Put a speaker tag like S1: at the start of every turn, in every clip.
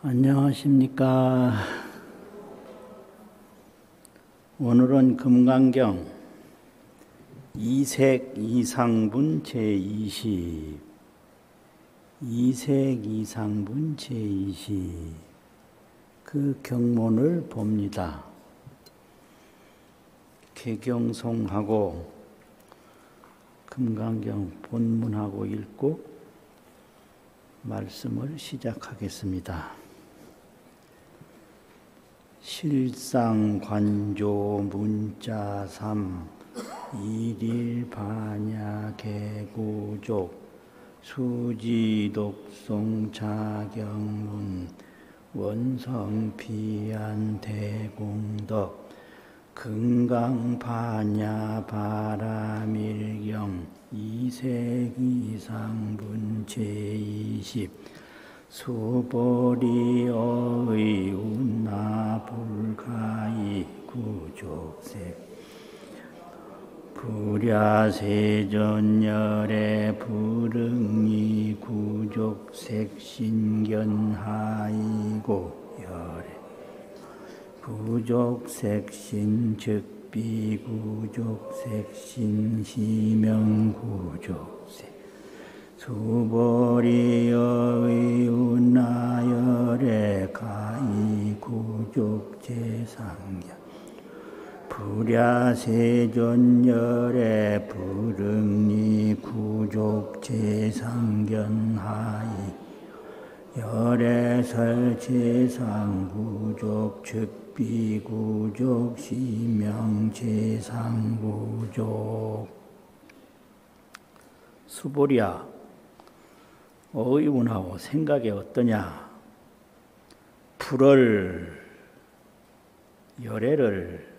S1: 안녕하십니까. 오늘은 금강경 이색 이상분 제20 이색 이상분 제20 그 경문을 봅니다. 개경송하고 금강경 본문하고 읽고 말씀을 시작하겠습니다. 실상관조 문자삼 일일반야개구족 수지독송자경문 원성피안대공덕 금강반야바라밀경 이색이상분 제20 수보리어의 운나불가이 구족색 불야세전열의 불응이 구족색 신견하이고 열애 구족색 신즉비 구족색 신시명 구족색 수보리어의 운나열의 가이 구족제상견 불야세전열의 불응이 구족제상견하이 열애설제상구족 즉비구족 시명제상구족 수보리야 의운하고 생각이 어떠냐? 불을 열애를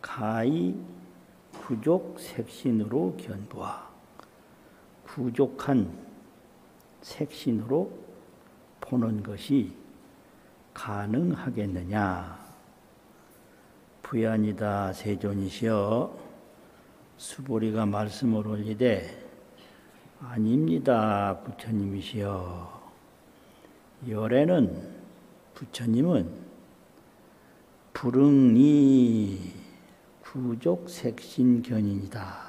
S1: 가히 구족 색신으로 견보하 구족한 색신으로 보는 것이 가능하겠느냐? 부연이다 세존이시여 수보리가 말씀을 올리되 아닙니다 부처님이시여 열애는 부처님은 불응이 구족색신견인이다.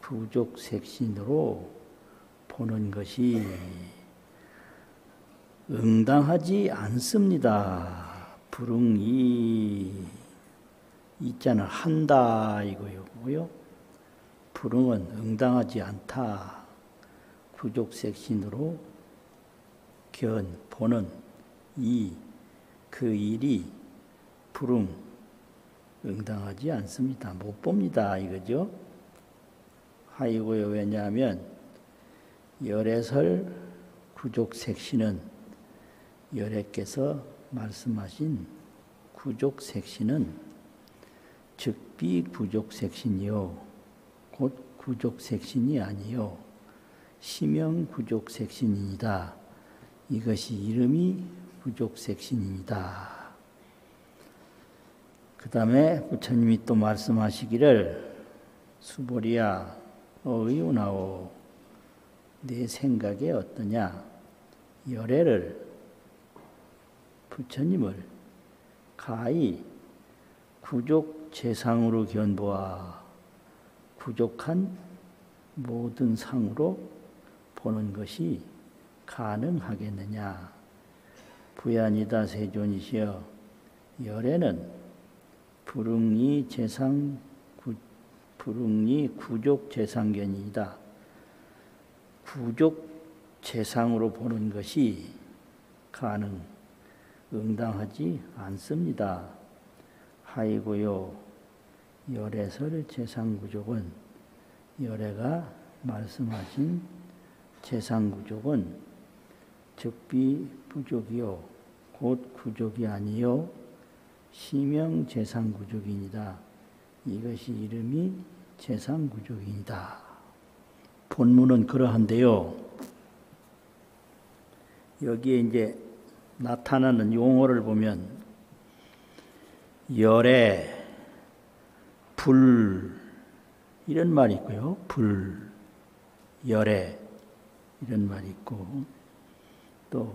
S1: 구족색신으로 보는 것이 응당하지 않습니다. 불응이 있잖아 한다 이거요. 불응은 응당하지 않다. 구족색신으로 보는 그 일이 불응 응당하지 않습니다. 못 봅니다 이거죠. 하이고요. 왜냐하면 열애설 구족색신은 열애께서 말씀하신 구족색신은 즉비 구족색신이요 곧 구족색신이 아니요 시명 구족색신이다. 이것이 이름이 구족색신입니다. 그 다음에 부처님이 또 말씀하시기를 수보리야 의운하오 내 생각이 어떠냐? 열애를 부처님을 가히 구족 재상으로 견보하 구족한 모든 상으로 보는 것이 가능하겠느냐? 부연이다 세존이시여 열애는 불응이 구족 재상견이다. 구족 재상으로 보는 것이 응당하지 않습니다. 하이고요. 열애설 재상구족은 열애가 말씀하신 재상구족은 즉비 부족이요 곧 구족이 아니요 시명 재상구족이니다. 이것이 이름이 재상구족이니다. 본문은 그러한데요. 여기에 이제 나타나는 용어를 보면 열애, 불 이런 말이 있고요. 불, 열애 이런 말이 있고 또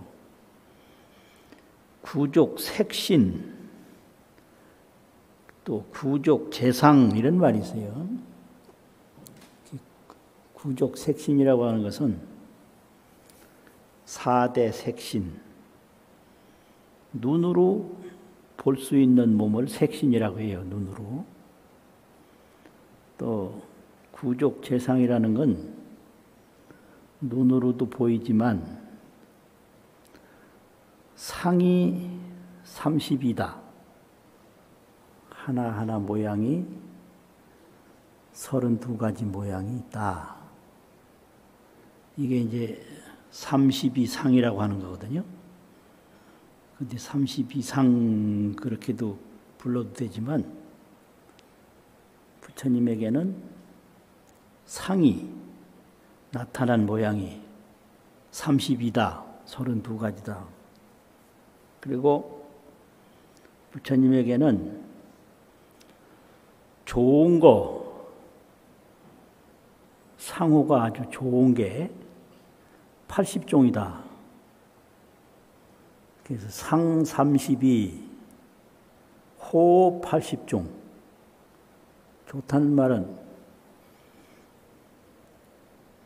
S1: 구족 색신, 또 구족 재상 이런 말이 있어요. 구족 색신이라고 하는 것은 4대 색신, 눈으로 볼 수 있는 몸을 색신이라고 해요. 눈으로. 또 구족 재상이라는 건 눈으로도 보이지만 상이 32다. 하나하나 모양이 32가지 모양이 있다. 이게 이제 32상이라고 하는 거거든요. 근데 32상 그렇게도 불러도 되지만 부처님에게는 상이 나타난 모양이 32다. 32가지다. 그리고 부처님에게는 좋은 거, 상호가 아주 좋은 게 80종이다. 그래서 상 32, 호 80종. 좋다는 말은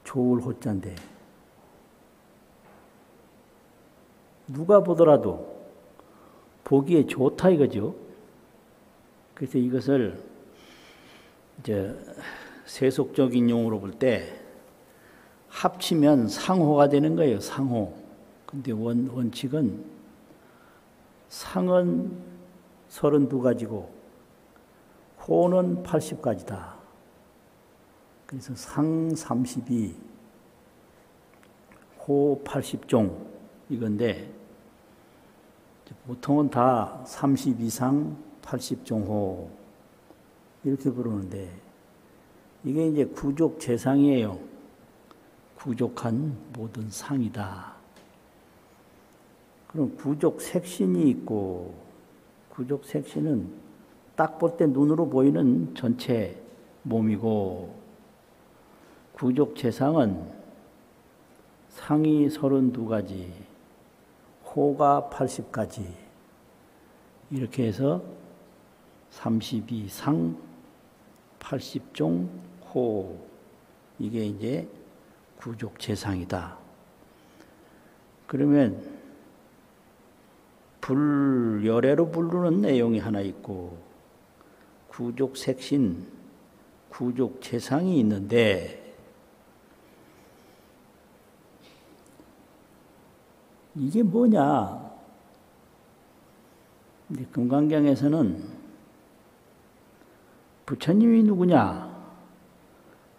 S1: 좋을 호자인데 누가 보더라도 보기에 좋다 이거죠. 그래서 이것을 이제 세속적인 용어로 볼 때 합치면 상호가 되는 거예요. 상호. 근데 원칙은 상은 32가지고 호는 80가지다. 그래서 상 32, 호 80종 이건데 보통은 다 32상 80종호 이렇게 부르는데 이게 이제 구족 재상이에요. 구족한 모든 상이다. 그럼 구족 색신이 있고 구족 색신은 딱 볼 때 눈으로 보이는 전체 몸이고 구족 재상은 상이 32가지, 호가 80가지 이렇게 해서 32상 80종 호 이게 이제 구족 재상이다. 그러면 불열애로 부르는 내용이 하나 있고 구족 색신, 구족 재상이 있는데 이게 뭐냐? 이제 금강경에서는 부처님이 누구냐?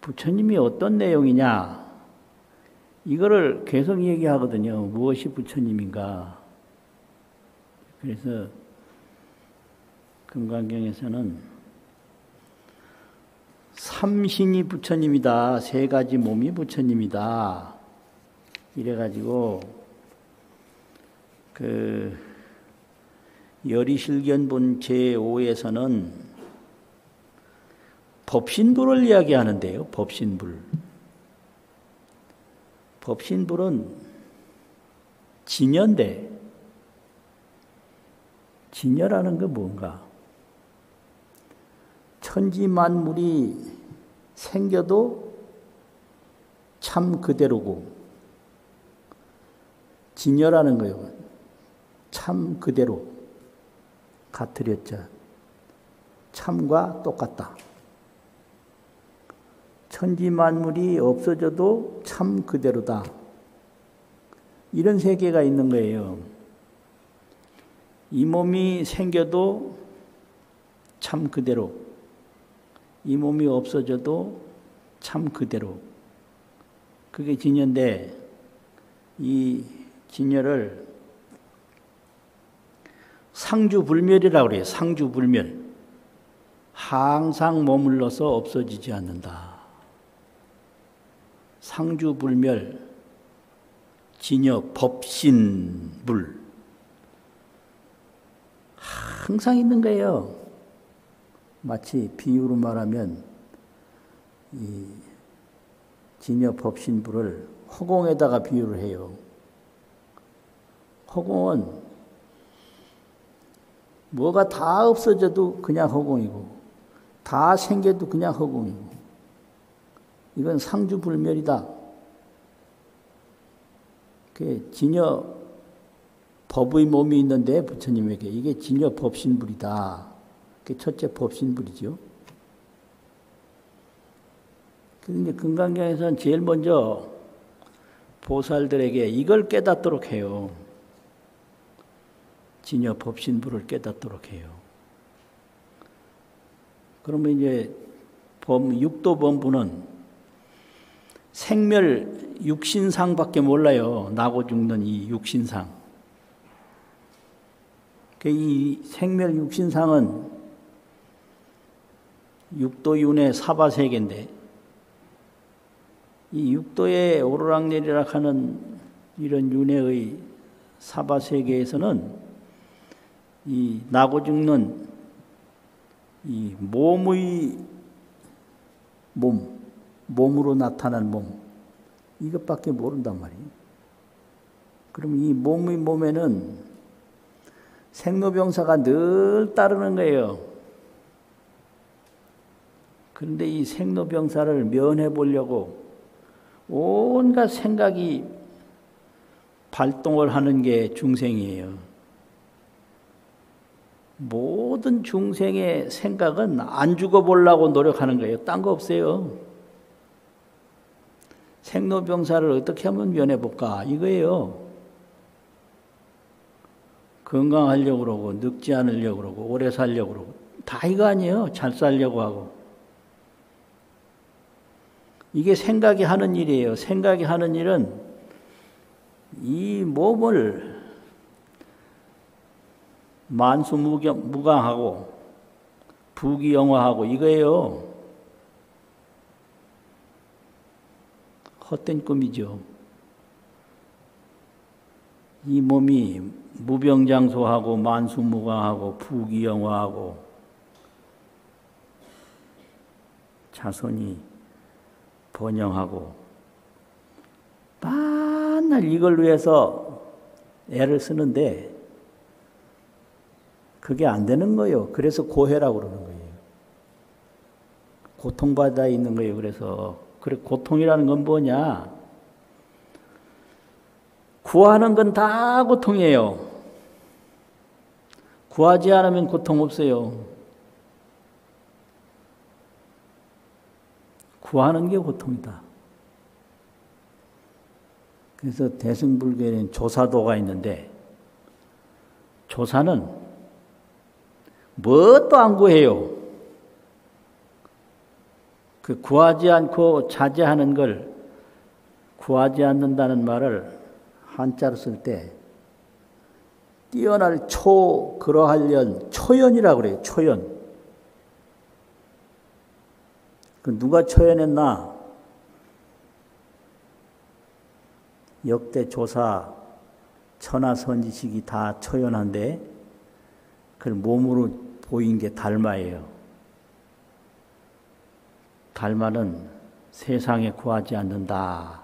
S1: 부처님이 어떤 내용이냐? 이거를 계속 얘기하거든요. 무엇이 부처님인가? 그래서 금강경에서는 삼신이 부처님이다. 3가지 몸이 부처님이다. 이래가지고 열이실견본 제5에서는 법신불을 이야기하는데요. 법신불. 법신불은 진여인데 진여라는 게 뭔가? 천지만물이 생겨도 참 그대로고 진여라는 거예요. 참 그대로 같으렸자 참과 똑같다. 천지만물이 없어져도 참 그대로다. 이런 세계가 있는 거예요. 이 몸이 생겨도 참 그대로, 이 몸이 없어져도 참 그대로. 그게 진여인데 이 진여를 상주불멸이라고 그래요. 상주불멸. 항상 머물러서 없어지지 않는다. 상주불멸, 진여 법신불. 항상 있는 거예요. 마치 비유로 말하면 이 진여 법신불을 허공에다가 비유를 해요. 허공은 뭐가 다 없어져도 그냥 허공이고 다 생겨도 그냥 허공이고 이건 상주불멸이다. 진여 법의 몸이 있는데 부처님에게 이게 진여 법신불이다. 그게 첫째 법신불이죠. 그런데 금강경에서는 제일 먼저 보살들에게 이걸 깨닫도록 해요. 진여 법신불을 깨닫도록 해요. 그러면 이제 육도범부는 생멸 육신상밖에 몰라요. 나고 죽는 이 육신상. 이 생멸 육신상은 육도윤회 사바세계인데 이 육도에 오르락내리락 하는 이런 윤회의 사바세계에서는 이 나고 죽는 이 몸의 몸으로 나타난 몸 이것밖에 모른단 말이에요. 그럼 이 몸의 몸에는 생로병사가 늘 따르는 거예요. 그런데 이 생로병사를 면해 보려고 온갖 생각이 발동을 하는 게 중생이에요. 모든 중생의 생각은 안 죽어보려고 노력하는 거예요. 딴 거 없어요. 생로병사를 어떻게 하면 면해볼까 이거예요. 건강하려고 그러고 늙지 않으려고 그러고 오래 살려고 그러고 다 이거 아니에요. 잘 살려고 하고. 이게 생각이 하는 일이에요. 생각이 하는 일은 이 몸을 만수무강하고 부귀영화하고 이거예요. 헛된 꿈이죠. 이 몸이 무병장수하고 만수무강하고 부귀영화하고 자손이 번영하고 맨날 이걸 위해서 애를 쓰는데 그게 안 되는 거예요. 그래서 고해라고 그러는 거예요. 고통받아 있는 거예요. 그래서 그래 고통이라는 건 뭐냐? 구하는 건 다 고통이에요. 구하지 않으면 고통 없어요. 구하는 게 고통이다. 그래서 대승불교에는 조사도가 있는데 조사는 뭣도 안 구해요. 그 구하지 않고 자제하는 걸 구하지 않는다는 말을 한자로 쓸 때 뛰어날 그러하련 초연이라고 그래요. 초연. 그 누가 초연했나? 역대 조사 천하선지식이 다 초연한데 그걸 몸으로 보인 게 달마예요. 달마는 세상에 구하지 않는다.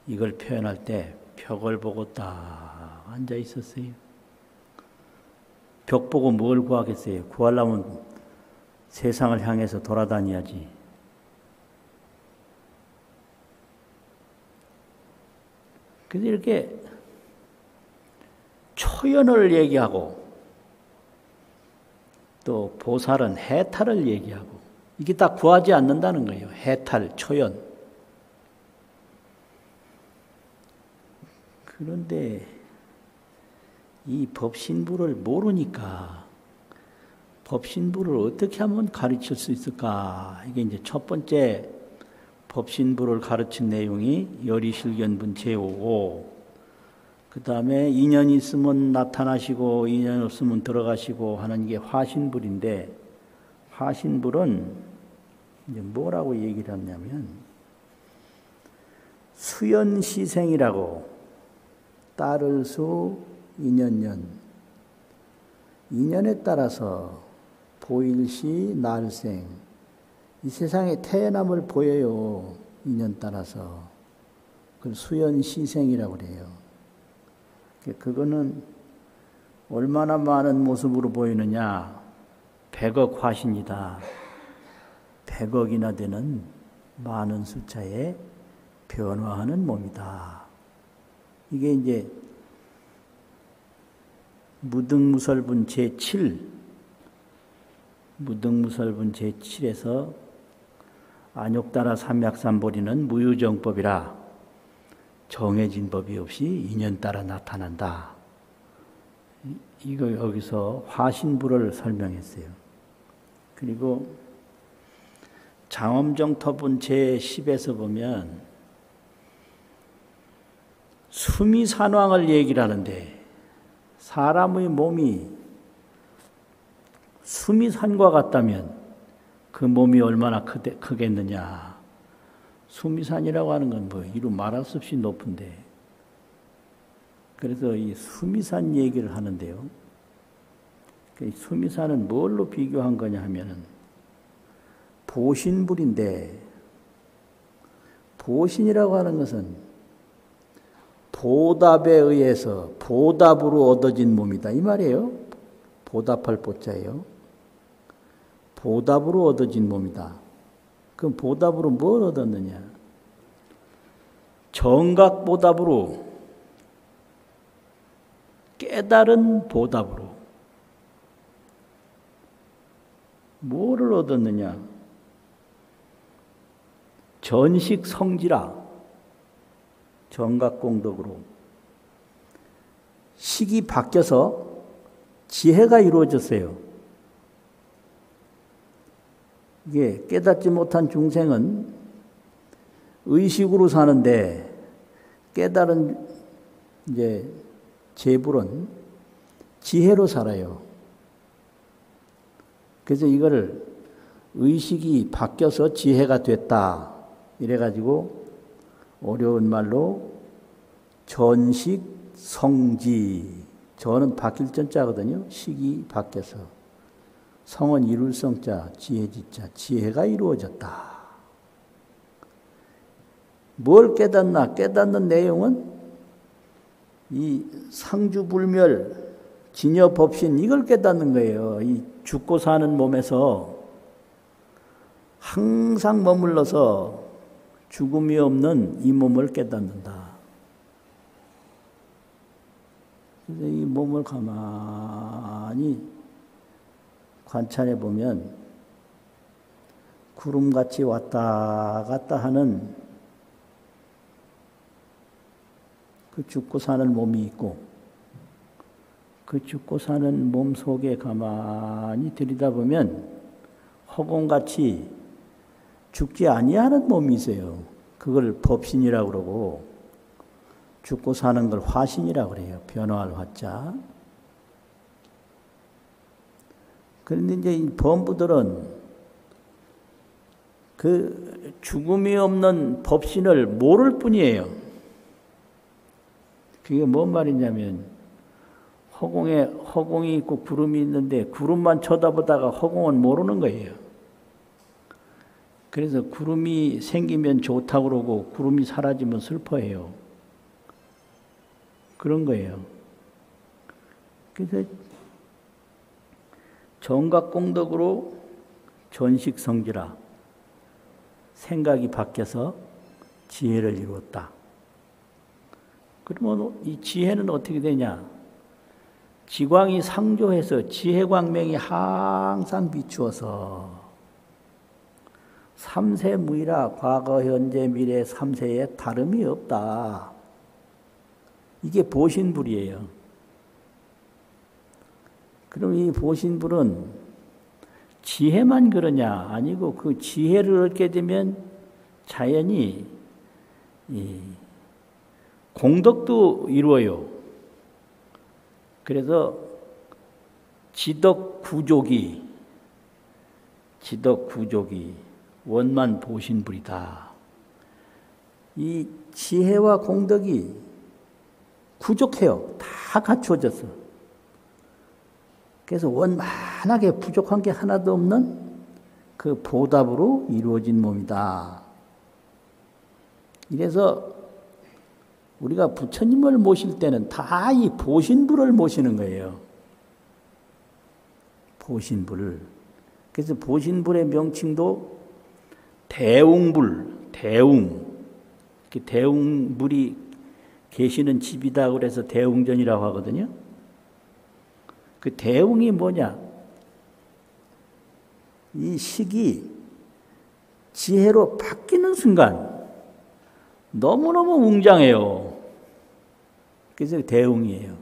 S1: 이걸 표현할 때 벽을 보고 딱 앉아 있었어요. 벽 보고 뭘 구하겠어요? 구하려면 세상을 향해서 돌아다녀야지. 그래서 이렇게 초연을 얘기하고 또 보살은 해탈을 얘기하고 이게 다 구하지 않는다는 거예요. 해탈, 초연. 그런데 이 법신부를 모르니까 법신부를 어떻게 하면 가르칠 수 있을까? 이게 이제 첫 번째 법신부를 가르친 내용이 열이실견분 제5고 그 다음에 인연 있으면 나타나시고 인연 없으면 들어가시고 하는 게 화신불인데 화신불은 이제 뭐라고 얘기를 하냐면 수연시생이라고 따를 수 인연연 인연에 따라서 보일시 날생 이 세상에 태어남을 보여요. 인연 따라서 그걸 수연시생이라고 그래요. 그거는 얼마나 많은 모습으로 보이느냐? 100억 화신이다. 100억이나 되는 많은 숫자에 변화하는 몸이다. 이게 이제 무등무설분 제7, 무등무설분 제7에서 안욕따라 삼약삼보리는 무유정법이라 정해진 법이 없이 인연 따라 나타난다. 이거 여기서 화신부를 설명했어요. 그리고 장엄정터분 제10에서 보면 수미산왕을 얘기를 하는데 사람의 몸이 수미산과 같다면 그 몸이 얼마나 크겠느냐. 수미산이라고 하는 건 뭐 이루 말할 수 없이 높은데 그래서 이 수미산 얘기를 하는데요. 그 수미산은 뭘로 비교한 거냐 하면은 보신불인데 보신이라고 하는 것은 보답에 의해서 보답으로 얻어진 몸이다 이 말이에요. 보답할 보자예요. 보답으로 얻어진 몸이다. 그럼 보답으로 뭘 얻었느냐? 정각보답으로 깨달은 보답으로 뭐를 얻었느냐? 전식성지라 정각공덕으로 식이 바뀌어서 지혜가 이루어졌어요. 이게 깨닫지 못한 중생은 의식으로 사는데 깨달은 이제 재불은 지혜로 살아요. 그래서 이거를 의식이 바뀌어서 지혜가 됐다. 이래가지고 어려운 말로 전식성지. 저는 바뀔 전자거든요. 식이 바뀌어서. 성은 이룰 성자, 지혜지자. 지혜가 이루어졌다. 뭘 깨닫나? 깨닫는 내용은 이 상주불멸, 진여법신 이걸 깨닫는 거예요. 이 죽고 사는 몸에서 항상 머물러서 죽음이 없는 이 몸을 깨닫는다. 그래서 이 몸을 가만히 관찰해 보면 구름같이 왔다 갔다 하는 그 죽고 사는 몸이 있고 그 죽고 사는 몸 속에 가만히 들여다보면 허공같이 죽지 아니하는 몸이 있어요. 그걸 법신이라고 그러고 죽고 사는 걸 화신이라고 그래요. 변화할 화자. 그런데 이제 이 범부들은 그 죽음이 없는 법신을 모를 뿐이에요. 그게 뭔 말이냐면 허공이 있고 구름이 있는데 구름만 쳐다보다가 허공은 모르는 거예요. 그래서 구름이 생기면 좋다고 그러고 구름이 사라지면 슬퍼해요. 그런 거예요. 그래서 정각공덕으로 전식성지라 생각이 바뀌어서 지혜를 이루었다. 그러면 이 지혜는 어떻게 되냐? 지광이 상조해서 지혜광명이 항상 비추어서 삼세무이라 과거, 현재, 미래 삼세에 다름이 없다. 이게 보신불이에요. 그럼 이 보신불은 지혜만 그러냐? 아니고 그 지혜를 얻게 되면 자연히 이 공덕도 이루어요. 그래서 지덕구족이 원만 보신불이다. 이 지혜와 공덕이 부족해요. 다 갖추어졌어. 그래서 원만하게 부족한 게 하나도 없는 그 보답으로 이루어진 몸이다. 이래서 우리가 부처님을 모실 때는 다 이 보신불을 모시는 거예요. 보신불. 그래서 보신불의 명칭도 대웅불, 대웅. 대웅불이 계시는 집이다 그래서 대웅전이라고 하거든요. 그 대웅이 뭐냐? 이 식이 지혜로 바뀌는 순간 너무너무 웅장해요. 그래서 대웅이에요.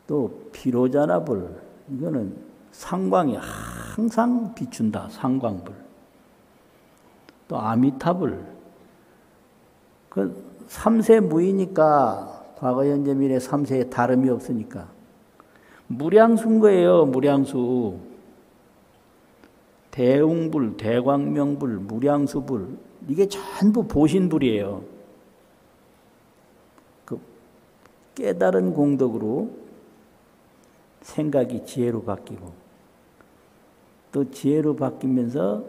S1: 또 피로자나불, 이거는 상광이 항상 비춘다. 상광불. 또 아미타불. 그 삼세 무이니까 과거 현재 미래 삼세에 다름이 없으니까 무량수인 거예요. 무량수. 대웅불, 대광명불, 무량수불, 이게 전부 보신불이에요. 그 깨달은 공덕으로 생각이 지혜로 바뀌고 또 지혜로 바뀌면서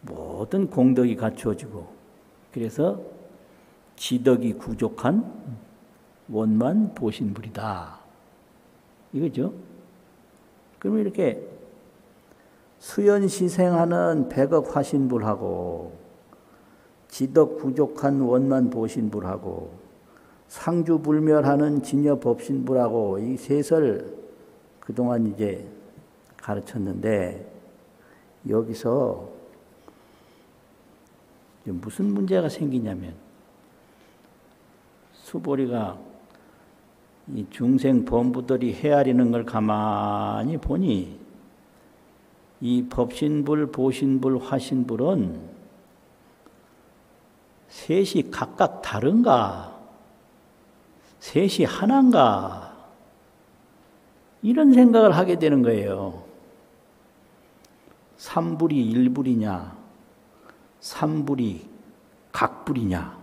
S1: 모든 공덕이 갖추어지고 그래서 지덕이 구족한 원만 보신불이다. 이거죠. 그러면 이렇게 수연시생하는 백억 화신불하고 지덕 구족한 원만 보신불하고 상주불멸하는 진여법신불하고 이 셋을 그동안 이제 가르쳤는데 여기서 무슨 문제가 생기냐면 수보리가 이 중생 범부들이 헤아리는 걸 가만히 보니 이 법신불, 보신불, 화신불은 셋이 각각 다른가? 셋이 하나인가? 이런 생각을 하게 되는 거예요. 삼불이 일불이냐? 삼불이 각불이냐?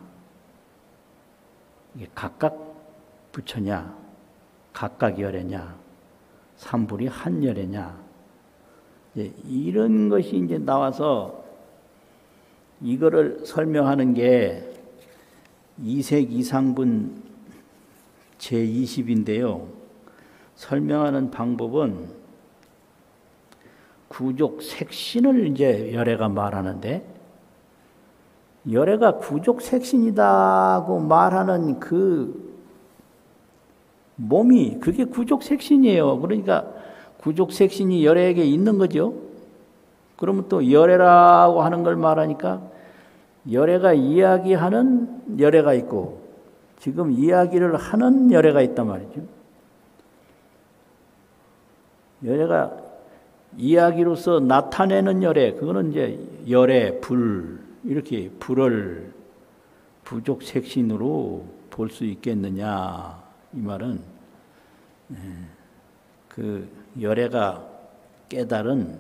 S1: 이게 각각 부처냐? 각각 열애냐? 삼불이 한 열애냐? 이런 것이 이제 나와서 이거를 설명하는 게 이색 이상분 제20인데요. 설명하는 방법은 구족 색신을 이제 열애가 말하는데 열애가 구족 색신이다고 말하는 그 몸이 그게 구족 색신이에요. 그러니까 구족 색신이 열애에게 있는 거죠. 그러면 또 열애라고 하는 걸 말하니까 열애가 이야기하는 열애가 있고 지금 이야기를 하는 열애가 있단 말이죠. 열애가 이야기로서 나타내는 열애, 그거는 이제 열애, 불, 이렇게 불을 부족 색신으로 볼 수 있겠느냐, 이 말은 그 열애가 깨달은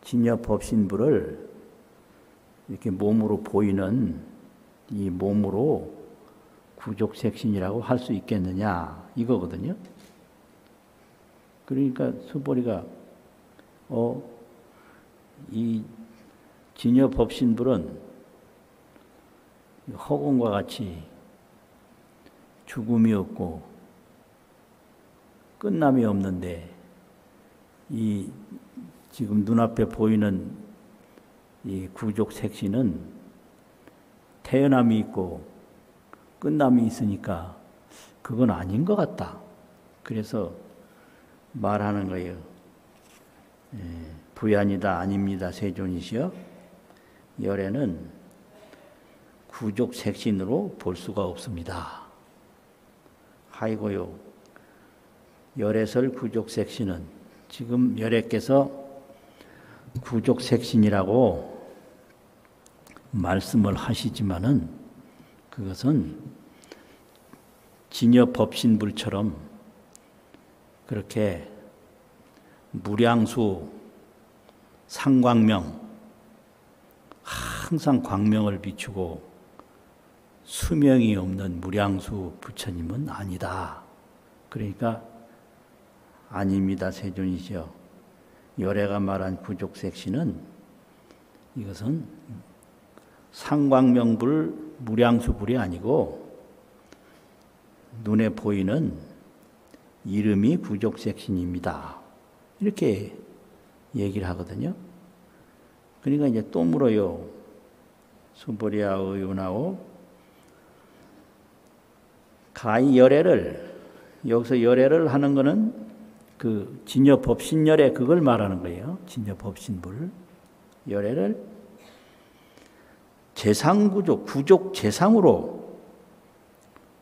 S1: 진여법신불을 이렇게 몸으로 보이는 이 몸으로 구족색신이라고 할 수 있겠느냐 이거거든요. 그러니까 수보리가 이 진여법신불은 허공과 같이 죽음이 없고 끝남이 없는데 이 지금 눈앞에 보이는 이 구족색신은 태어남이 있고 끝남이 있으니까 그건 아닌 것 같다. 그래서 말하는 거예요. 부야니다 아닙니다. 세존이시여. 열애는 구족색신으로 볼 수가 없습니다. 아이고요. 열애설 구족색신은 지금 열애께서 구족색신이라고 말씀을 하시지만은 그것은 진여법신불처럼 그렇게 무량수 상광명 항상 광명을 비추고 수명이 없는 무량수 부처님은 아니다. 그러니까 아닙니다. 세존이시여. 열애가 말한 구족색신은 이것은 상광명불 무량수불이 아니고 눈에 보이는 이름이 구족색신입니다. 이렇게 얘기를 하거든요. 그러니까 이제 또 물어요. 수보리아 의운하오 가히 열애를, 여기서 열애를 하는 거는 그 진여 법신열애 그걸 말하는 거예요. 진여 법신불 열애를 재상구족, 구족 재상으로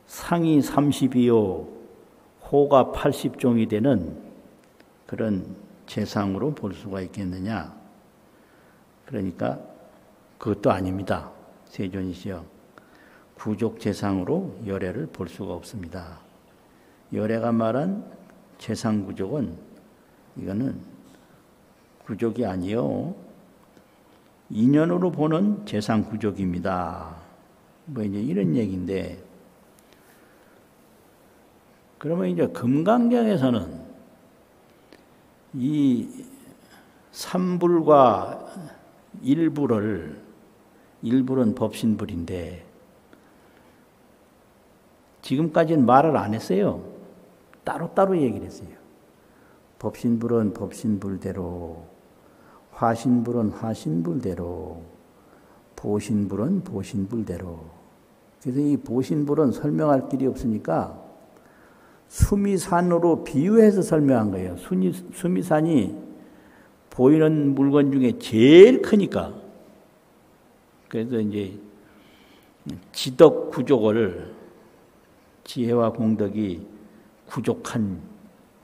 S1: 상이 30이요 호가 80종이 되는 그런 재상으로 볼 수가 있겠느냐. 그러니까 그것도 아닙니다. 세존이시여. 구족 재상으로 열애를 볼 수가 없습니다. 열애가 말한 재상구족은 이거는 구족이 아니요. 인연으로 보는 재상구족입니다. 뭐 이제 이런 얘기인데, 그러면 이제 금강경에서는 이 삼불과 일불은 법신불인데 지금까지는 말을 안 했어요. 따로따로 얘기를 했어요. 법신불은 법신불대로, 화신불은 화신불대로, 보신불은 보신불대로. 그래서 이 보신불은 설명할 길이 없으니까 수미산으로 비유해서 설명한 거예요. 수미산이 보이는 물건 중에 제일 크니까. 그래서 이제 지덕 구족을, 지혜와 공덕이 구족한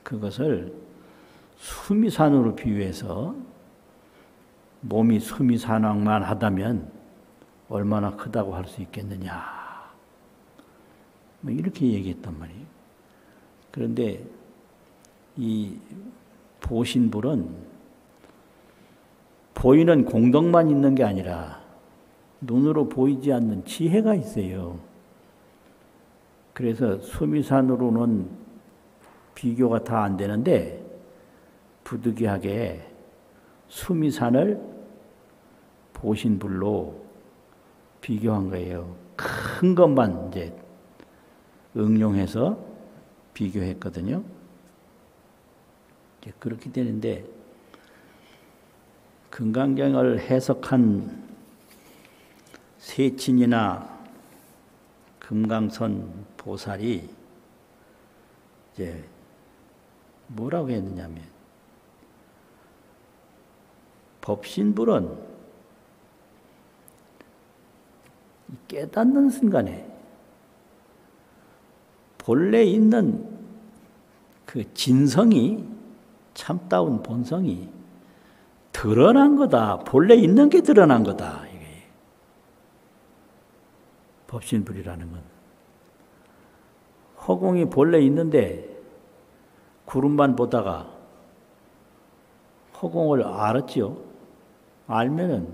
S1: 그것을 수미산으로 비유해서 몸이 수미산왕만 하다면 얼마나 크다고 할 수 있겠느냐. 뭐 이렇게 얘기했단 말이에요. 그런데 이 보신불은 보이는 공덕만 있는 게 아니라 눈으로 보이지 않는 지혜가 있어요. 그래서 수미산으로는 비교가 다 안 되는데 부득이하게 수미산을 보신불로 비교한 거예요. 큰 것만 이제 응용해서 비교했거든요. 이제 그렇게 되는데 금강경을 해석한 세친이나 금강선 보살이 이제 뭐라고 했느냐면 법신불은 깨닫는 순간에 본래 있는 그 진성이, 참다운 본성이 드러난 거다. 본래 있는 게 드러난 거다. 이게 법신불이라는 건. 허공이 본래 있는데 구름만 보다가 허공을 알았지요. 알면은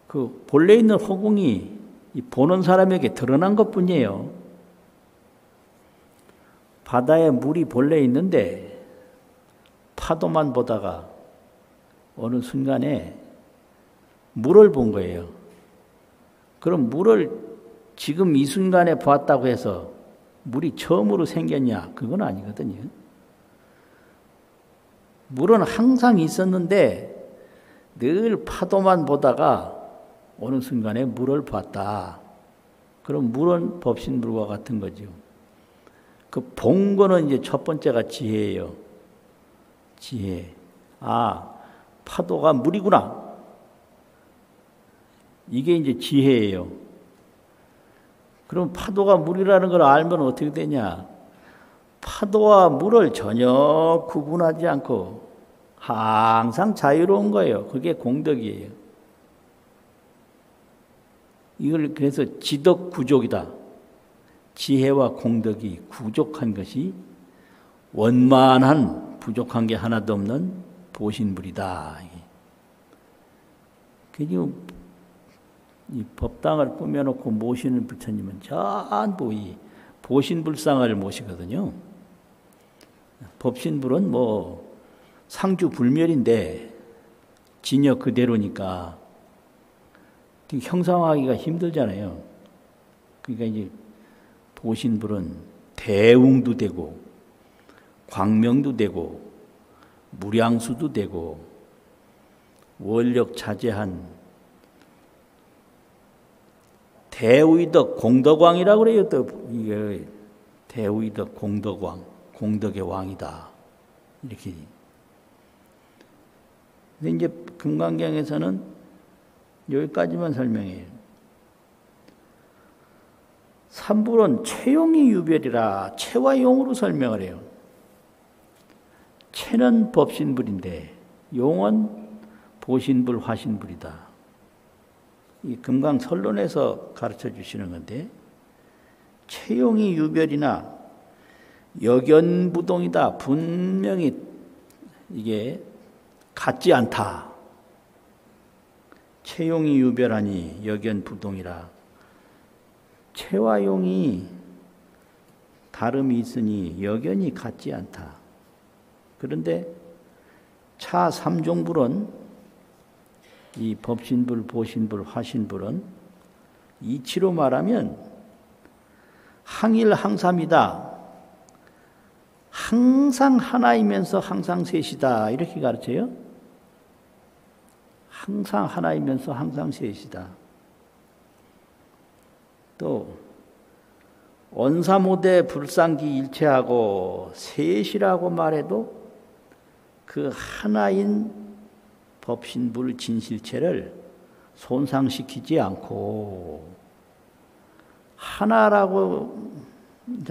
S1: 그 본래 있는 허공이 보는 사람에게 드러난 것뿐이에요. 바다에 물이 본래 있는데 파도만 보다가 어느 순간에 물을 본 거예요. 그럼 물을 지금 이 순간에 봤다고 해서 물이 처음으로 생겼냐? 그건 아니거든요. 물은 항상 있었는데 늘 파도만 보다가 어느 순간에 물을 봤다. 그럼 물은 법신불과 같은 거죠. 그 본 거는 이제 첫 번째가 지혜예요. 지혜. 아, 파도가 물이구나. 이게 이제 지혜예요. 그럼 파도가 물이라는 걸 알면 어떻게 되냐? 파도와 물을 전혀 구분하지 않고 항상 자유로운 거예요. 그게 공덕이에요. 이걸 그래서 지덕구족이다. 지혜와 공덕이 구족한 것이 원만한 부족한 게 하나도 없는 보신불이다. 그리고 이 법당을 꾸며놓고 모시는 부처님은 전부 이 보신불상을 모시거든요. 법신불은 뭐 상주불멸인데 진여 그대로니까 형상화하기가 힘들잖아요. 그러니까 이제 보신불은 대웅도 되고 광명도 되고 무량수도 되고 원력 자제한 대의덕 공덕왕이라고 그래요. 또 이게 대의덕 공덕왕, 공덕의 왕이다. 이렇게. 근데 이제 금강경에서는 여기까지만 설명해요. 삼불은 체용이 유별이라 체와 용으로 설명을 해요. 체는 법신불인데 용은 보신불, 화신불이다. 이 금강설론에서 가르쳐 주시는 건데 체용이 유별이나 역연부동이다. 분명히 이게 같지 않다. 체용이 유별하니 역연부동이라. 체와 용이 다름이 있으니 역연이 같지 않다. 그런데 차 삼종불은 이 법신불, 보신불, 화신불은 이치로 말하면 항일항삼이다. 항상 하나이면서 항상 셋이다. 이렇게 가르쳐요. 항상 하나이면서 항상 셋이다. 또 원사모대 불상기 일체하고 셋이라고 말해도 그 하나인 법신불 진실체를 손상시키지 않고 하나라고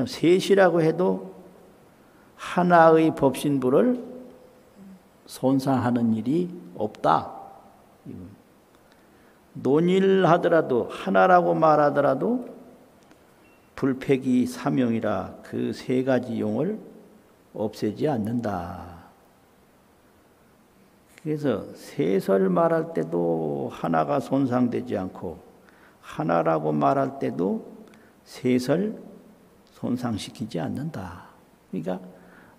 S1: 셋이라고 해도 하나의 법신불을 손상하는 일이 없다. 논일하더라도 하나라고 말하더라도 불패기 사명이라 그 세 가지 용을 없애지 않는다. 그래서 셋을 말할 때도 하나가 손상되지 않고 하나라고 말할 때도 셋을 손상시키지 않는다. 그러니까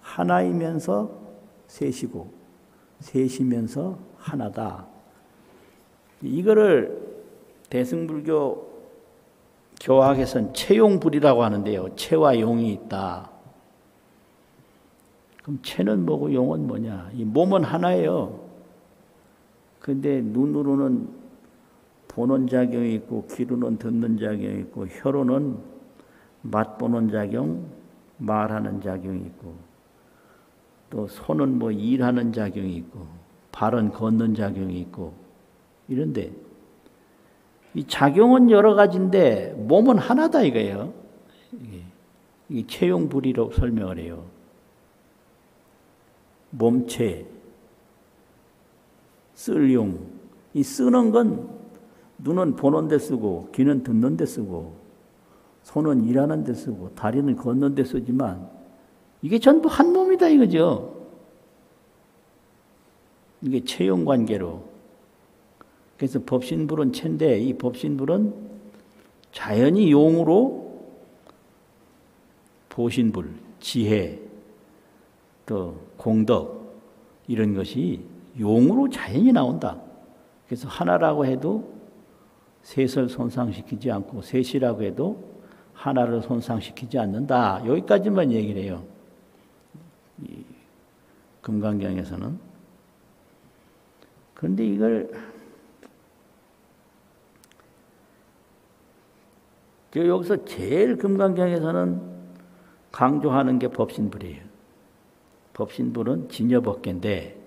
S1: 하나이면서 셋이고 셋이면서 하나다. 이거를 대승불교 교학에서는 체용불이라고 하는데요. 체와 용이 있다. 그럼 체는 뭐고 용은 뭐냐? 이 몸은 하나예요. 근데 눈으로는 보는 작용이 있고 귀로는 듣는 작용이 있고 혀로는 맛보는 작용, 말하는 작용이 있고 또 손은 뭐 일하는 작용이 있고 발은 걷는 작용이 있고 이런데 이 작용은 여러 가지인데 몸은 하나다 이거예요. 이게 체용불이라고 설명을 해요. 몸체, 쓸용. 이 쓰는 건 눈은 보는 데 쓰고 귀는 듣는 데 쓰고 손은 일하는 데 쓰고 다리는 걷는 데 쓰지만 이게 전부 한 몸이다 이거죠. 이게 체용 관계로. 그래서 법신불은 체인데 이 법신불은 자연히 용으로 보신불, 지혜, 또 공덕 이런 것이 용으로 자연히 나온다. 그래서 하나라고 해도 셋을 손상시키지 않고 셋이라고 해도 하나를 손상시키지 않는다. 여기까지만 얘기를 해요. 이 금강경에서는. 그런데 이걸 여기서 제일 금강경에서는 강조하는 게 법신불이에요. 법신불은 진여법계인데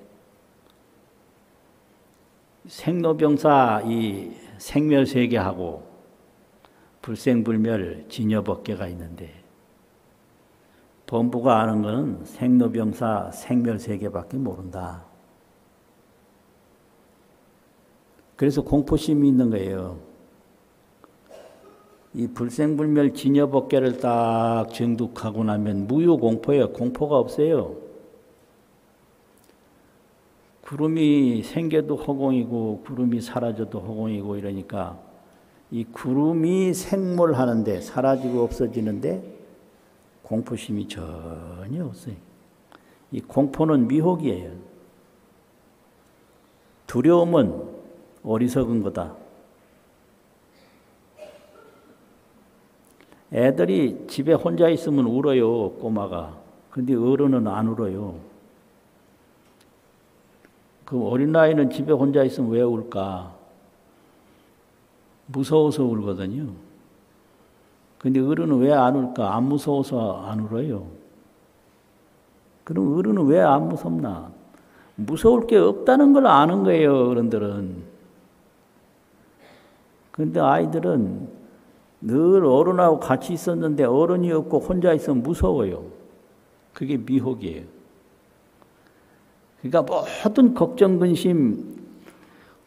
S1: 생로병사 이 생멸세계하고 불생불멸 진여법계가 있는데 범부가 아는 것은 생로병사 생멸세계밖에 모른다. 그래서 공포심이 있는 거예요. 이 불생불멸 진여법계를 딱 정독하고 나면 무유공포예요. 공포가 없어요. 구름이 생겨도 허공이고 구름이 사라져도 허공이고 이러니까 이 구름이 생몰하는데 사라지고 없어지는데 공포심이 전혀 없어요. 이 공포는 미혹이에요. 두려움은 어리석은 거다. 애들이 집에 혼자 있으면 울어요, 꼬마가. 근데 어른은 안 울어요. 그 어린아이는 집에 혼자 있으면 왜 울까? 무서워서 울거든요. 근데 어른은 왜 안 울까? 안 무서워서 안 울어요. 그럼 어른은 왜 안 무섭나? 무서울 게 없다는 걸 아는 거예요, 어른들은. 근데 아이들은 늘 어른하고 같이 있었는데 어른이 없고 혼자 있으면 무서워요. 그게 미혹이에요. 그러니까 모든 걱정, 근심,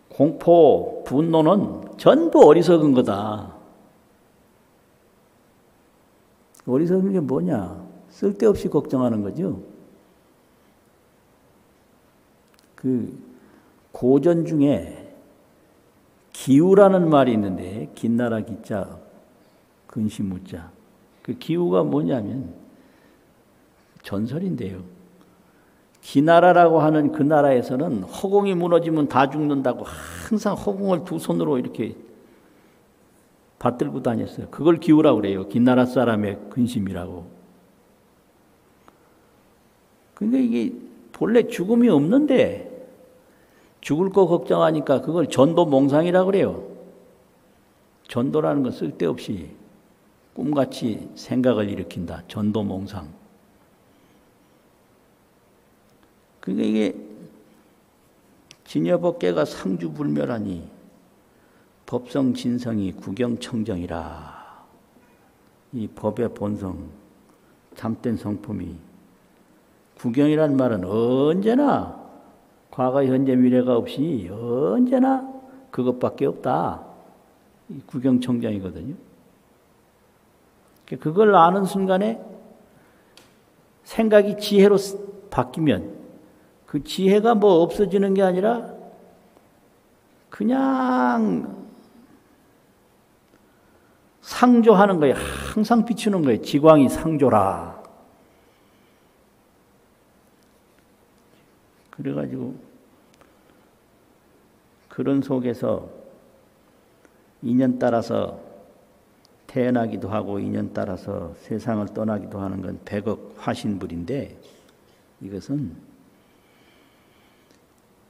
S1: 공포, 분노는 전부 어리석은 거다. 어리석은 게 뭐냐? 쓸데없이 걱정하는 거죠. 그 고전 중에 기우라는 말이 있는데 긴나라 기자, 근시무자. 그 기우가 뭐냐면 전설인데요. 기나라라고 하는 그 나라에서는 허공이 무너지면 다 죽는다고 항상 허공을 두 손으로 이렇게 받들고 다녔어요. 그걸 기우라고 그래요. 긴나라 사람의 근심이라고. 그러니까 이게 본래 죽음이 없는데 죽을 거 걱정하니까 그걸 전도몽상이라고 그래요. 전도라는 건 쓸데없이 꿈같이 생각을 일으킨다. 전도몽상. 그러니까 이게 진여법계가 상주불멸하니 법성진성이 구경청정이라. 이 법의 본성, 참된 성품이 구경이란 말은 언제나 과거, 현재, 미래가 없이 언제나 그것밖에 없다. 이 구경청정이거든요. 그걸 아는 순간에 생각이 지혜로 바뀌면 그 지혜가 뭐 없어지는 게 아니라 그냥 상조하는 거예요. 항상 비추는 거예요. 지광이 상조라. 그래가지고 그런 속에서 인연 따라서 태어나기도 하고 인연 따라서 세상을 떠나기도 하는 건 백억 화신불인데 이것은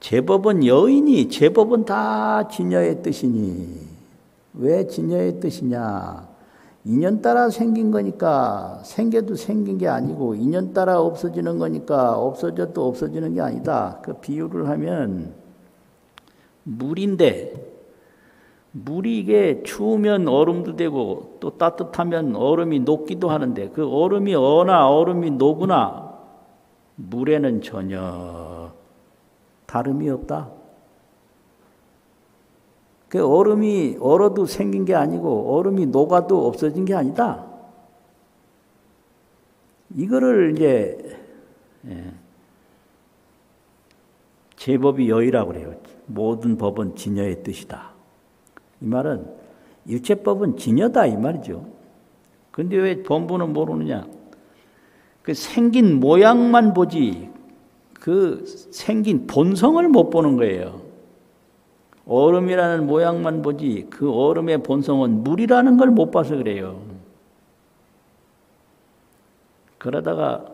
S1: 제법은 여인이 제법은 다 진여의 뜻이니 왜 진여의 뜻이냐? 인연 따라 생긴 거니까 생겨도 생긴 게 아니고 인연 따라 없어지는 거니까 없어져도 없어지는 게 아니다. 그 비유를 하면 물인데 물이 이게 추우면 얼음도 되고 또 따뜻하면 얼음이 녹기도 하는데 그 얼음이 어나 얼음이 녹으나 물에는 전혀 다름이 없다. 그 얼음이 얼어도 생긴 게 아니고 얼음이 녹아도 없어진 게 아니다. 이거를 이제 제법이 여의라고 그래요. 모든 법은 진여의 뜻이다. 이 말은 일체법은 진여다 이 말이죠. 근데 왜 본부는 모르느냐? 그 생긴 모양만 보지 그 생긴 본성을 못 보는 거예요. 얼음이라는 모양만 보지 그 얼음의 본성은 물이라는 걸 못 봐서 그래요. 그러다가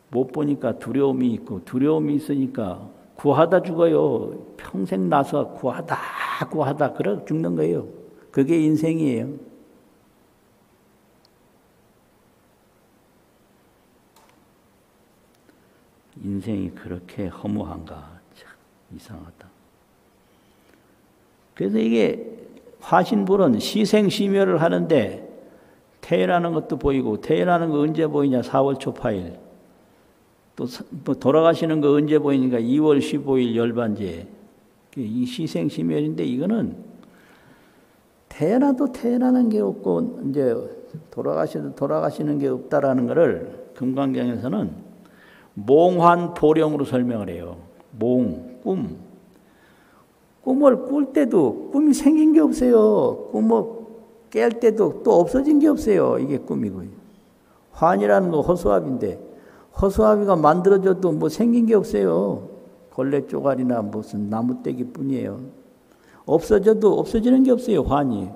S1: 못 보니까 두려움이 있고 두려움이 있으니까 구하다 죽어요. 평생 나서 구하다 그래 죽는 거예요. 그게 인생이에요. 인생이 그렇게 허무한가? 참 이상하다. 그래서 이게 화신불은 시생시멸을 하는데 태어나는 것도 보이고 태어나는 거 언제 보이냐? 4월 초파일. 또 돌아가시는 거 언제 보이니까 2월 15일 열반제. 이 시생시멸인데 이거는 태어나도 태어나는 게 없고 이제 돌아가셔도 돌아가시는 게 없다라는 것을 금강경에서는 몽환보령으로 설명을 해요. 꿈. 꿈을 꿀 때도 꿈이 생긴 게 없어요. 꿈을 깰 때도 또 없어진 게 없어요. 이게 꿈이고요. 환이라는 거 허수아비인데 허수아비가 만들어져도 뭐 생긴 게 없어요. 걸레 쪼가리나 무슨 나무떼기 뿐이에요. 없어져도 없어지는 게 없어요. 환이.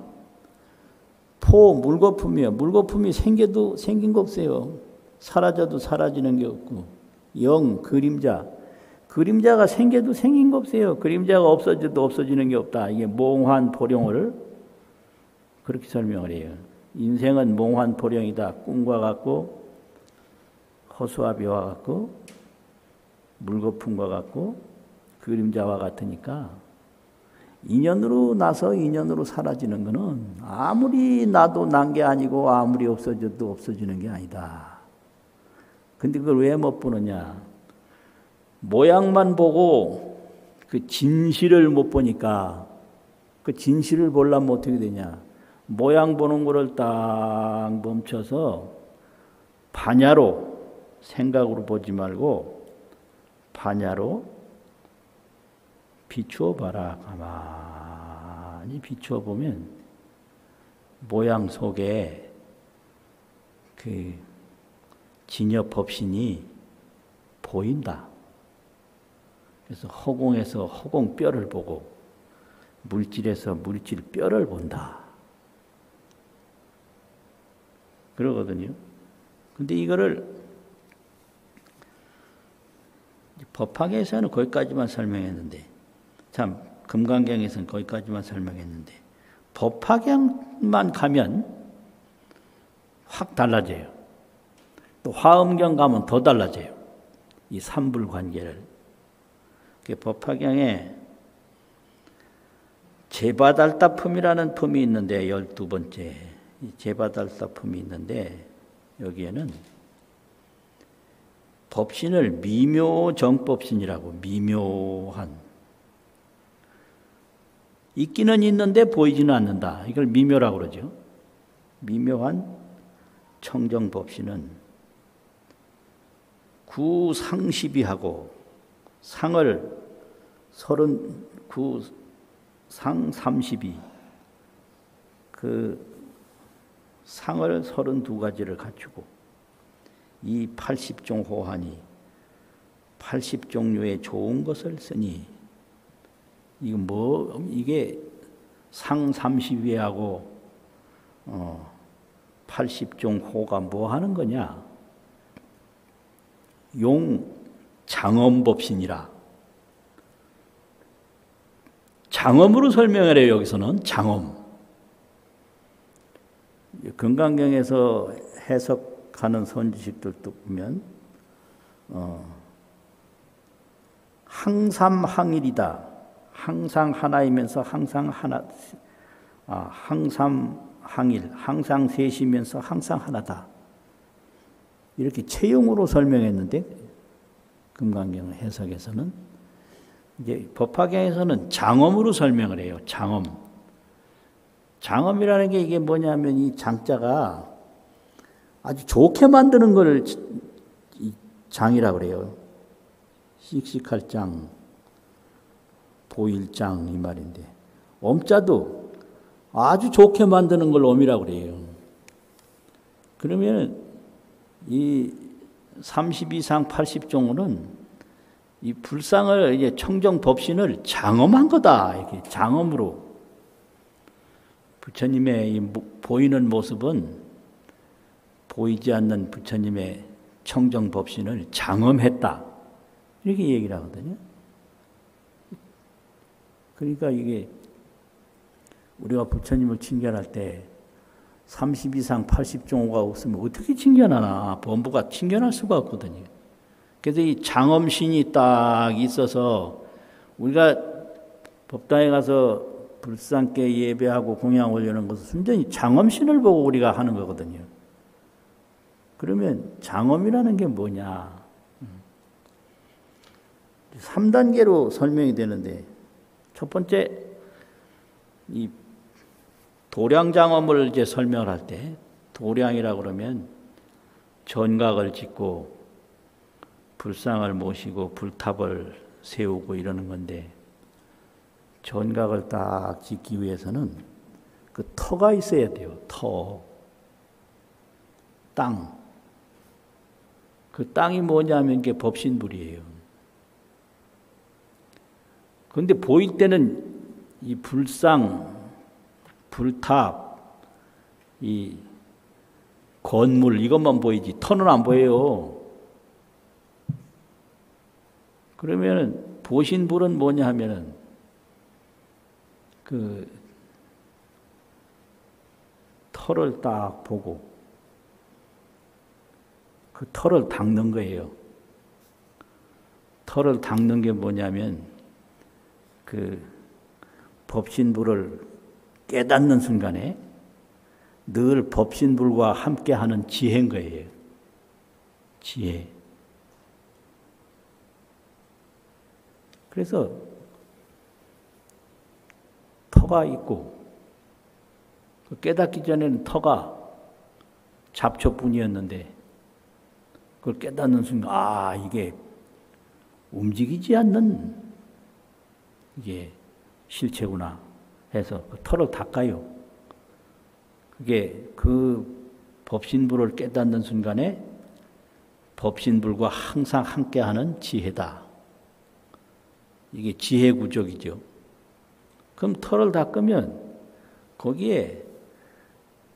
S1: 물거품이요. 물거품이 생겨도 생긴 거 없어요. 사라져도 사라지는 게 없고, 영, 그림자가 생겨도 생긴 거 없어요. 그림자가 없어져도 없어지는 게 없다. 이게 몽환포룡을 그렇게 설명을 해요. 인생은 몽환포룡이다. 꿈과 같고 허수아비와 같고 물거품과 같고 그림자와 같으니까 인연으로 나서 인연으로 사라지는 거는 아무리 나도 난 게 아니고 아무리 없어져도 없어지는 게 아니다. 근데 그걸 왜 못 보느냐? 모양만 보고 그 진실을 못 보니까, 그 진실을 보려면 어떻게 되냐? 모양 보는 거를 딱 멈춰서 반야로, 생각으로 보지 말고 반야로 비추어 봐라. 가만히 비추어 보면 모양 속에 그 진여법신이 보인다. 그래서 허공에서 허공 뼈를 보고 물질에서 물질 뼈를 본다. 그러거든요. 근데 이거를 법화계에서는 거기까지만 설명했는데, 참 금강경에서는 거기까지만 설명했는데, 법화경만 가면 확 달라져요. 또 화엄경 가면 더 달라져요. 이 삼불관계를. 법화경에 제바달다품이라는 품이 있는데, 12번째 제바달다품이 있는데, 여기에는 법신을 미묘정법신이라고, 미묘한, 있기는 있는데 보이지는 않는다. 이걸 미묘라고 그러죠. 미묘한 청정법신은 구상시비하고, 상을 39, 상 32, 그 상을 32가지를 갖추고, 이 80종 호환이 80종류의 좋은 것을 쓰니, 이게 상 32하고 80종 호가 뭐 하는 거냐? 용 장엄법신이라. 장엄으로 설명을 해요. 여기서는 장엄. 금강경에서 해석하는 선지식들도 보면 항삼항일이다. 항상 하나이면서 항상 하나, 항삼항일, 항상 셋이면서 항상 하나다. 이렇게 체용으로 설명했는데, 금강경 해석에서는, 이제 법화경에서는 장엄으로 설명을 해요. 장엄. 장엄이라는 게 이게 뭐냐면, 이 장자가 아주 좋게 만드는 걸 장이라고 그래요. 씩씩할 장, 보일 장, 이 말인데, 엄자도 아주 좋게 만드는 걸 엄이라고 그래요. 그러면 이 32상 80종은 이 불상을, 이제 청정법신을 장엄한 거다. 이렇게 장엄으로. 부처님의 이 보이는 모습은 보이지 않는 부처님의 청정법신을 장엄했다. 이렇게 얘기를 하거든요. 그러니까 이게 우리가 부처님을 칭견할 때 32상 80종호가 없으면 어떻게 칭견하나? 범부가 칭견할 수가 없거든요. 그래서 이 장엄신이 딱 있어서, 우리가 법당에 가서 불상께 예배하고 공양 올리는 것은 순전히 장엄신을 보고 우리가 하는 거거든요. 그러면 장엄이라는 게 뭐냐? 3단계로 설명이 되는데, 첫 번째, 이 도량장엄을 이제 설명을 할 때, 도량이라고 그러면 전각을 짓고 불상을 모시고 불탑을 세우고 이러는 건데, 전각을 딱 짓기 위해서는 그 터가 있어야 돼요. 터. 땅. 그 땅이 뭐냐면 이게 법신불이에요. 그런데 보일 때는 이 불상, 불탑, 이 건물 이것만 보이지 터는 안 보여요. 그러면은 보신불은 뭐냐 하면은 그 털을 딱 보고 그 털을 닦는 거예요. 털을 닦는 게 뭐냐면 그 법신불을 깨닫는 순간에 늘 법신불과 함께하는 지혜인 거예요. 지혜. 그래서 터가 있고 깨닫기 전에는 터가 잡초뿐이었는데 그걸 깨닫는 순간 아 이게 움직이지 않는 이게 실체구나 해서 그 털을 닦아요. 그게 그 법신불을 깨닫는 순간에 법신불과 항상 함께하는 지혜다. 이게 지혜구족이죠. 그럼 털을 닦으면 거기에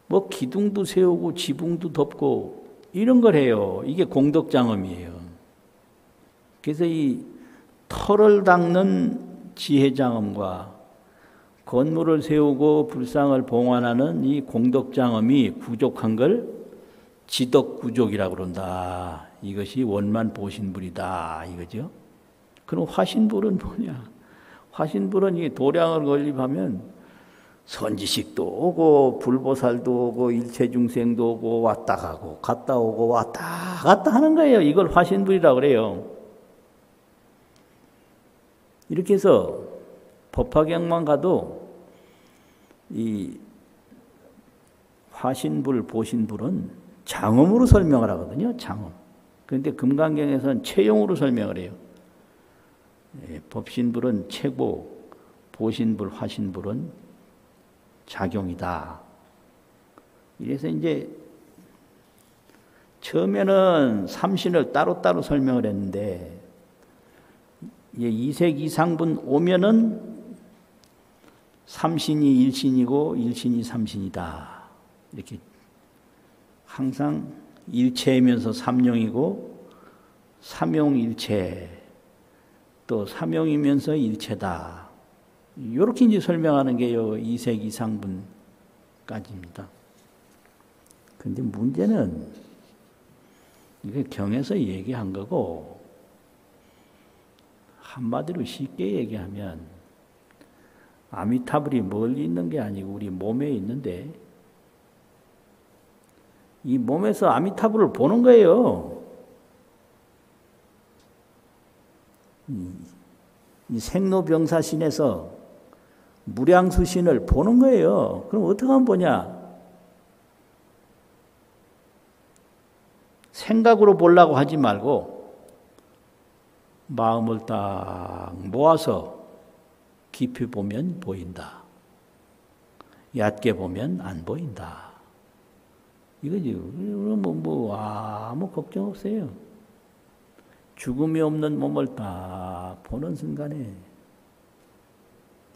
S1: 뭐 기둥도 세우고 지붕도 덮고 이런 걸 해요. 이게 공덕장엄이에요. 그래서 이 털을 닦는 지혜장엄과 건물을 세우고 불상을 봉안하는 이 공덕장엄이 부족한 걸 지덕구족이라고 그런다. 이것이 원만보신불이다. 이거죠. 그럼 화신불은 뭐냐? 화신불은 이 도량을 건립하면 선지식도 오고 불보살도 오고 일체중생도 오고 왔다 가고 갔다 오고 왔다 갔다 하는 거예요. 이걸 화신불이라고 그래요. 이렇게 해서 법화경만 가도 이 화신불, 보신불은 장엄으로 설명을 하거든요. 장엄. 그런데 금강경에서는 체용으로 설명을 해요. 법신불은 체고, 보신불, 화신불은 작용이다. 이래서 이제 처음에는 삼신을 따로따로 설명을 했는데 이색 이상분 오면은 삼신이 일신이고 일신이 삼신이다. 이렇게 항상 일체이면서 삼용이고 삼용일체 또 삼용이면서 일체다. 이렇게 이제 설명하는 게요 이색 이상분까지입니다. 그런데 문제는 이게 경에서 얘기한 거고 한마디로 쉽게 얘기하면 아미타불이 멀리 있는 게 아니고 우리 몸에 있는데 이 몸에서 아미타불을 보는 거예요. 이 생로병사신에서 무량수신을 보는 거예요. 그럼 어떻게 하면 보냐? 생각으로 보려고 하지 말고 마음을 딱 모아서 깊이 보면 보인다. 얕게 보면 안 보인다. 이거지. 아무 걱정 없어요. 죽음이 없는 몸을 딱 보는 순간에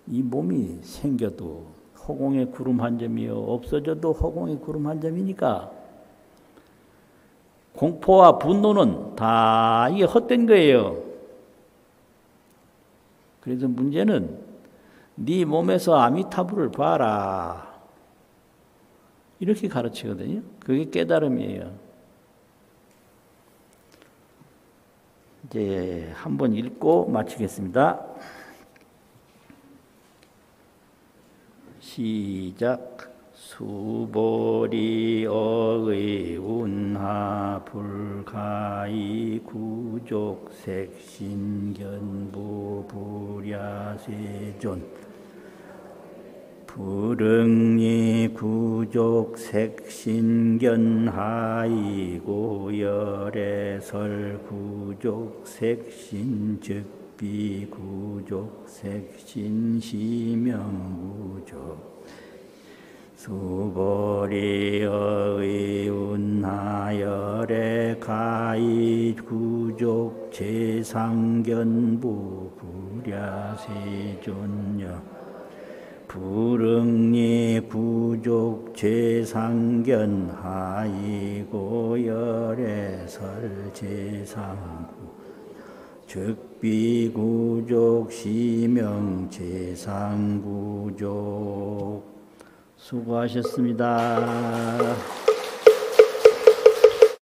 S1: 이 몸이 생겨도 허공에 구름 한 점이요. 없어져도 허공에 구름 한 점이니까 공포와 분노는 다 이게 헛된 거예요. 그래서 문제는 네 몸에서 아미타불을 봐라. 이렇게 가르치거든요. 그게 깨달음이에요. 이제 한번 읽고 마치겠습니다. 시작. 수보리 어의 운하 불가이 구족 색신견부 불야세존 불응리 구족 색신견하이고 열애설 구족 색신즉비 구족 색신시명 구족 수보리의 운하열의 가이 구족 제상견부 불야세존여 불응리 구족 최상견 하이고 열애설 제상구 즉비구족 시명 제상구족 수고하셨습니다.